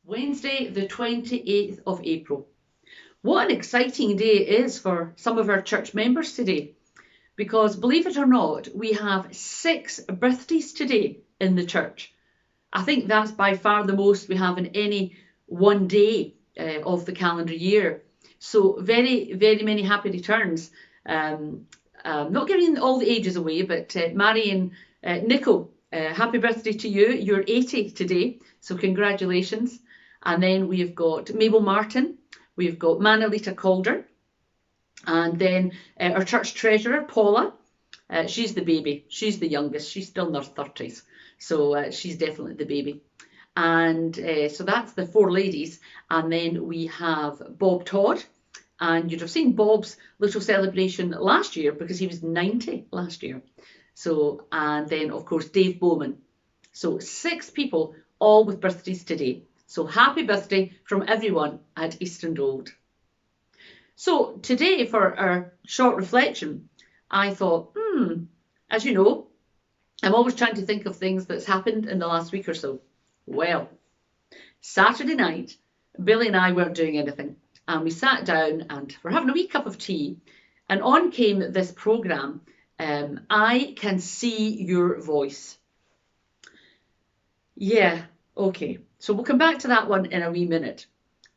Wednesday, the 28th of April. What an exciting day it is for some of our church members today, because believe it or not, we have 6 birthdays today in the church. I think that's by far the most we have in any one day of the calendar year. So very, very many happy returns. Not giving all the ages away, but Mary and Nico, happy birthday to you. You're 80 today, so congratulations. And then we've got Mabel Martin, we've got Manalita Calder, and then our church treasurer, Paula. She's the baby, she's the youngest, she's still in her 30s, so she's definitely the baby. And so that's the 4 ladies. And then we have Bob Todd, and you'd have seen Bob's little celebration last year because he was 90 last year. So, and then of course Dave Bowman. So 6 people, all with birthdays today. So happy birthday from everyone at Easton Road. So today for our short reflection, I thought, as you know, I'm always trying to think of things that's happened in the last week or so. Well, Saturday night, Billy and I weren't doing anything, and we sat down and we're having a wee cup of tea, and on came this programme, I Can See Your Voice. Yeah, okay, so we'll come back to that one in a wee minute.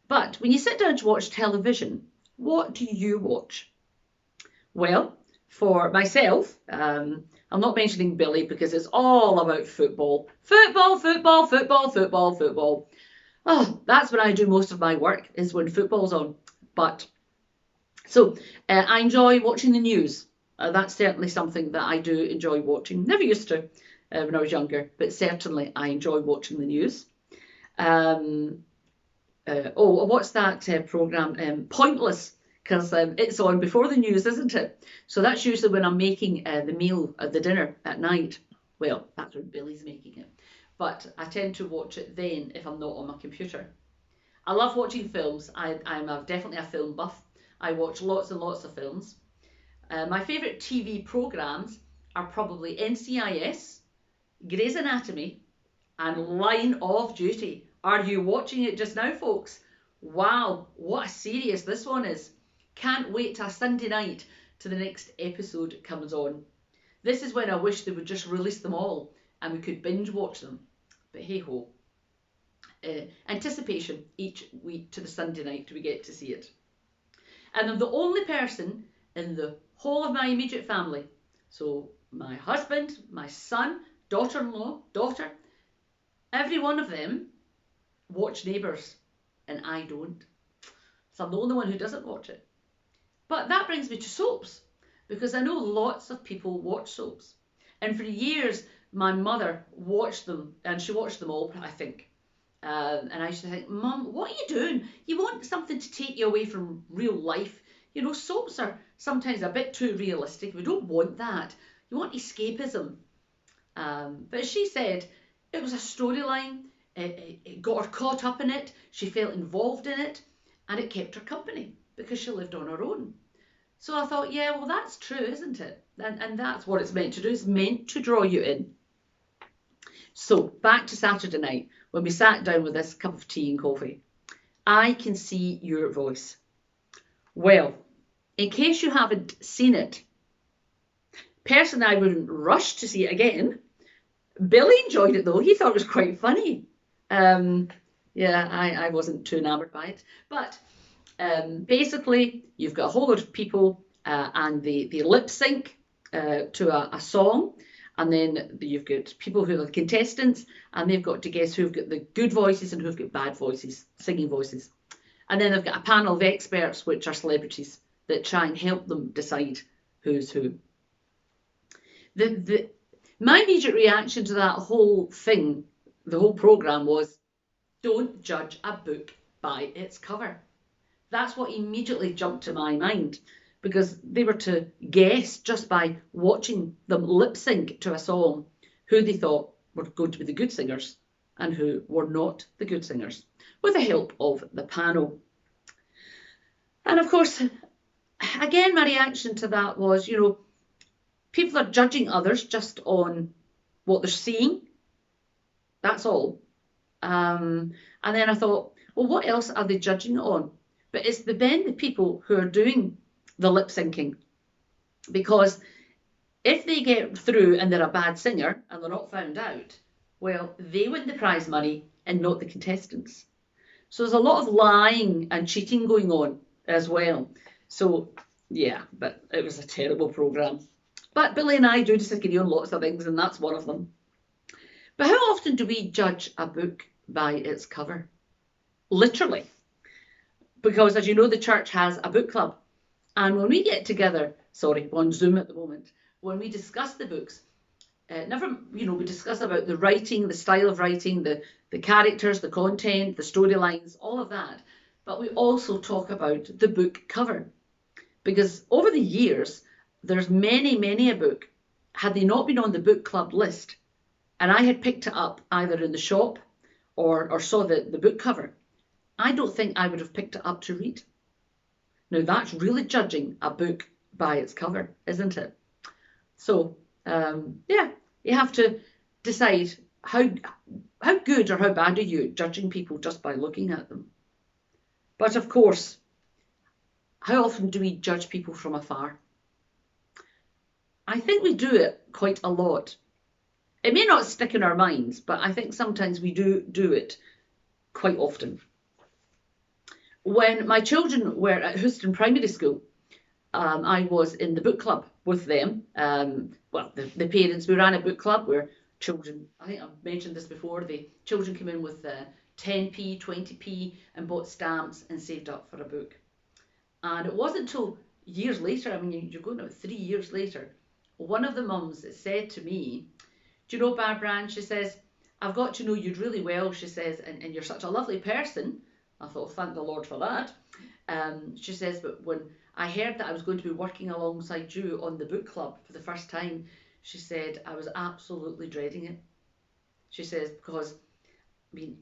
But when you sit down to watch television, what do you watch? Well, for myself, I'm not mentioning Billy because it's all about football. Football, football, football, football, football. Oh, that's when I do most of my work, is when football's on. But so I enjoy watching the news. That's certainly something that I do enjoy watching. Never used to when I was younger, but certainly I enjoy watching the news. What's that programme? Pointless, because it's on before the news, isn't it? So that's usually when I'm making the meal, the dinner at night. Well, that's when Billy's making it. But I tend to watch it then if I'm not on my computer. I love watching films. I'm definitely a film buff. I watch lots and lots of films. My favourite TV programmes are probably NCIS, Grey's Anatomy, and Line of Duty. Are you watching it just now, folks? Wow, what a series this one is. Can't wait till Sunday night till the next episode comes on. This is when I wish they would just release them all and we could binge watch them. But hey ho. Anticipation each week to the Sunday night we get to see it. And I'm the only person in the whole of my immediate family. So my husband, my son, daughter-in-law, daughter, every one of them watch Neighbours, and I don't. So I'm the only one who doesn't watch it. But that brings me to soaps, because I know lots of people watch soaps. And for years, my mother watched them, and she watched them all, I think. And I used to think, Mum, what are you doing? You want something to take you away from real life. You know, soaps are sometimes a bit too realistic. We don't want that. You want escapism. But she said it was a storyline. It got her caught up in it. She felt involved in it. And it kept her company because she lived on her own. So I thought, yeah, well, that's true, isn't it? And that's what it's meant to do. It's meant to draw you in. So back to Saturday night when we sat down with this cup of tea and coffee. I Can See Your Voice. Well, in case you haven't seen it, personally, I wouldn't rush to see it again. Billy enjoyed it though. He thought it was quite funny. Yeah, I wasn't too enamoured by it. But basically, you've got a whole lot of people and they lip sync to a song. And then you've got people who are contestants and they've got to guess who've got the good voices and who've got bad voices, singing voices. And then they've got a panel of experts, which are celebrities, that try and help them decide who's who. My immediate reaction to that whole thing, the whole programme, was don't judge a book by its cover. That's what immediately jumped to my mind, because they were to guess just by watching them lip sync to a song who they thought were going to be the good singers and who were not the good singers, with the help of the panel. And of course, again, my reaction to that was, you know, people are judging others just on what they're seeing. That's all. And then I thought, well, what else are they judging it on? But it's the people who are doing the lip syncing, because if they get through and they're a bad singer and they're not found out, well, they win the prize money and not the contestants. So there's a lot of lying and cheating going on as well. So yeah, but it was a terrible programme. But Billy and I do disagree on lots of things, and that's one of them. But how often do we judge a book by its cover? Literally. Because as you know, the church has a book club. And when we get together, sorry, we're on Zoom at the moment, when we discuss the books, we discuss about the writing, the style of writing, the characters, the content, the storylines, all of that. But we also talk about the book cover. Because over the years, there's many a book, had they not been on the book club list, and I had picked it up either in the shop or saw the book cover, I don't think I would have picked it up to read. Now that's really judging a book by its cover, isn't it? So yeah, you have to decide how good or how bad are you at judging people just by looking at them. But of course, how often do we judge people from afar? I think we do it quite a lot. It may not stick in our minds, but I think sometimes we do it quite often. When my children were at Houston Primary School, I was in the book club with them. The parents, we ran a book club where children, I think I've mentioned this before, the children came in with 10p, 20p and bought stamps and saved up for a book. And it wasn't until years later, I mean, you're going about 3 years later, one of the mums said to me, do you know, Barbara Ann, she says, I've got to know you really well, she says, and you're such a lovely person. I thought, thank the Lord for that. She says, but when I heard that I was going to be working alongside you on the book club for the first time, she said, I was absolutely dreading it. She says, because, I mean,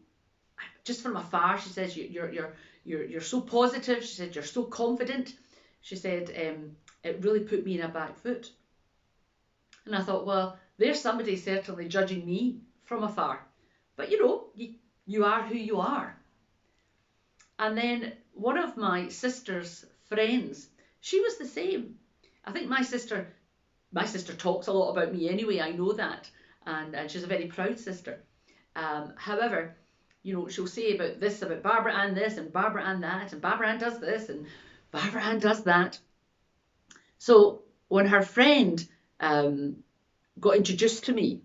just from afar, she says, you're so positive. She said, you're so confident. She said, it really put me in a back foot. And I thought, well, there's somebody certainly judging me from afar. But you are who you are. And then one of my sister's friends, she was the same. I think my sister talks a lot about me anyway, I know that. And she's a very proud sister. However, she'll say about Barbara Ann this and Barbara Ann that, and Barbara Ann does this and Barbara Ann does that. So when her friend got introduced to me,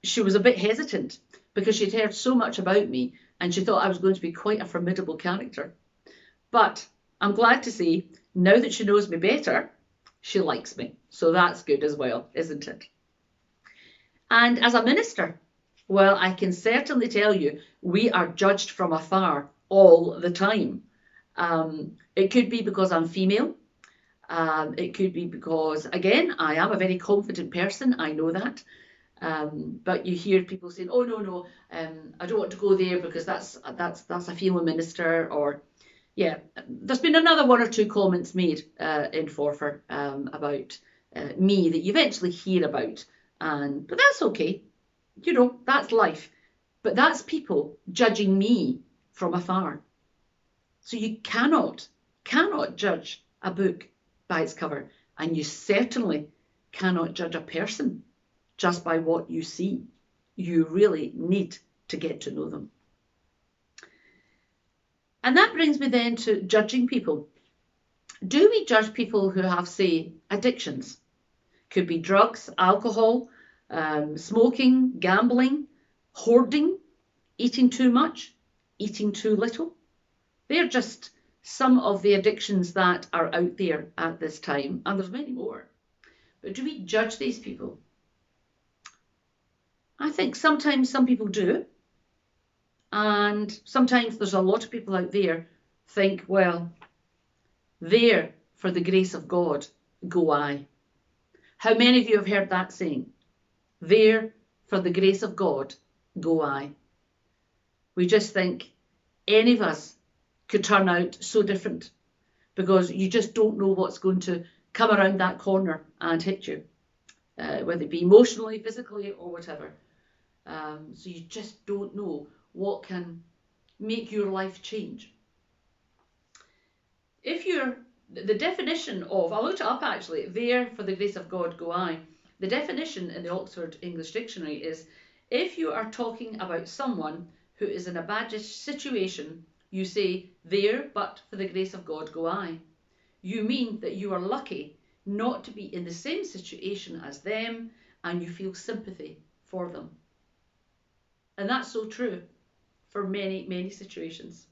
she was a bit hesitant because she'd heard so much about me and she thought I was going to be quite a formidable character. But I'm glad to say, now that she knows me better, she likes me. So that's good as well, isn't it? And as a minister, well, I can certainly tell you, we are judged from afar all the time. It could be because I'm female. It could be because, again, I am a very confident person. I know that. But you hear people saying, oh, no, I don't want to go there because that's a female minister. Or, yeah, there's been another one or two comments made in Forfar about me that you eventually hear about. But that's okay. That's life. But that's people judging me from afar. So you cannot judge a book by its cover, and you certainly cannot judge a person just by what you see. You really need to get to know them. And that brings me then to judging people. Do we judge people who have, say, addictions? Could be drugs, alcohol, smoking, gambling, hoarding, eating too much, eating too little. They're just some of the addictions that are out there at this time, and there's many more. But do we judge these people? I think sometimes some people do, and sometimes there's a lot of people out there think, well, there for the grace of God go I. How many of you have heard that saying? There for the grace of God go I. We just think any of us could turn out so different because you just don't know what's going to come around that corner and hit you, whether it be emotionally, physically or whatever. So you just don't know what can make your life change. The definition of, I looked it up actually, there for the grace of God go I. The definition in the Oxford English Dictionary is, if you are talking about someone who is in a bad situation, you say, there, but for the grace of God go I. You mean that you are lucky not to be in the same situation as them, and you feel sympathy for them. And that's so true for many, many situations.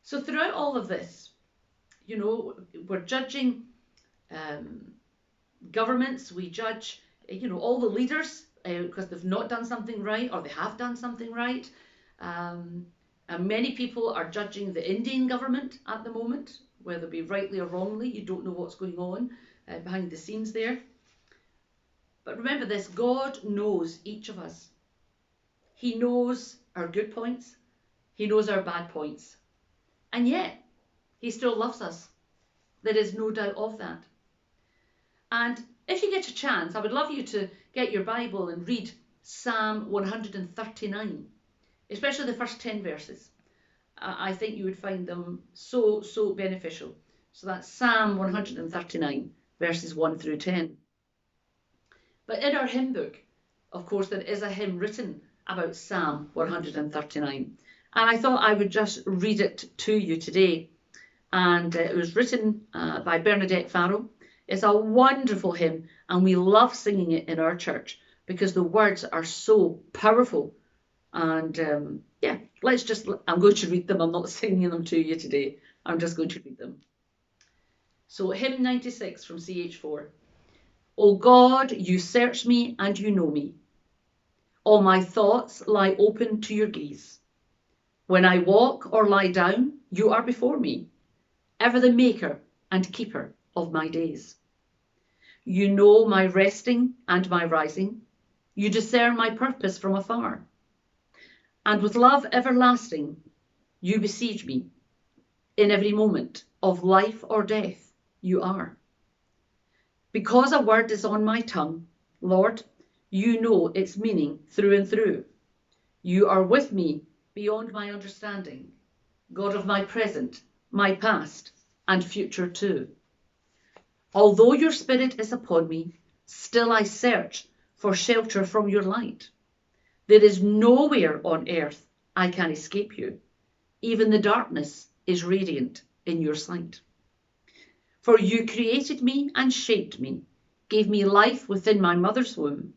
So throughout all of this, we're judging governments, we judge, all the leaders because they've not done something right, or they have done something right. And many people are judging the Indian government at the moment, whether it be rightly or wrongly. You don't know what's going on behind the scenes there. But remember this, God knows each of us. He knows our good points. He knows our bad points. And yet, he still loves us. There is no doubt of that. And if you get a chance, I would love you to get your Bible and read Psalm 139, especially the first 10 verses. I think you would find them so, so beneficial. So that's Psalm 139, verses 1 through 10. But in our hymn book, of course, there is a hymn written about Psalm 139. And I thought I would just read it to you today. And it was written by Bernadette Farrell. It's a wonderful hymn, and we love singing it in our church because the words are so powerful. And I'm going to read them. I'm not singing them to you today. I'm just going to read them. So hymn 96 from CH4. O God, you search me and you know me. All my thoughts lie open to your gaze. When I walk or lie down, you are before me, ever the maker and keeper of my days. You know my resting and my rising. You discern my purpose from afar. And with love everlasting, you besiege me. In every moment of life or death, you are. Because a word is on my tongue, Lord, you know its meaning through and through. You are with me beyond my understanding, God of my present, my past, and future too. Although your spirit is upon me, still I search for shelter from your light. There is nowhere on earth I can escape you. Even the darkness is radiant in your sight. For you created me and shaped me, gave me life within my mother's womb.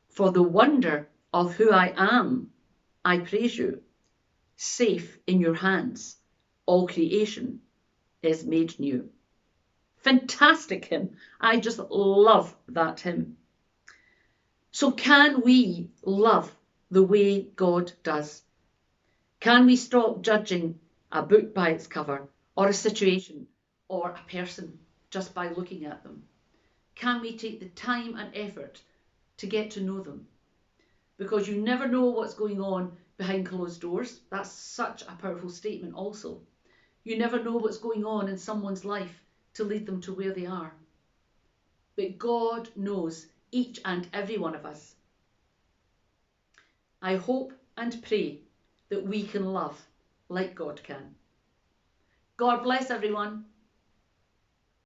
For the wonder of who I am, I praise you. Safe in your hands, all creation is made new. Fantastic hymn. I just love that hymn. So can we love the way God does? Can we stop judging a book by its cover, or a situation, or a person just by looking at them? Can we take the time and effort to get to know them? Because you never know what's going on behind closed doors. That's such a powerful statement also. You never know what's going on in someone's life to lead them to where they are. But God knows each and every one of us. I hope and pray that we can love like God can. God bless everyone.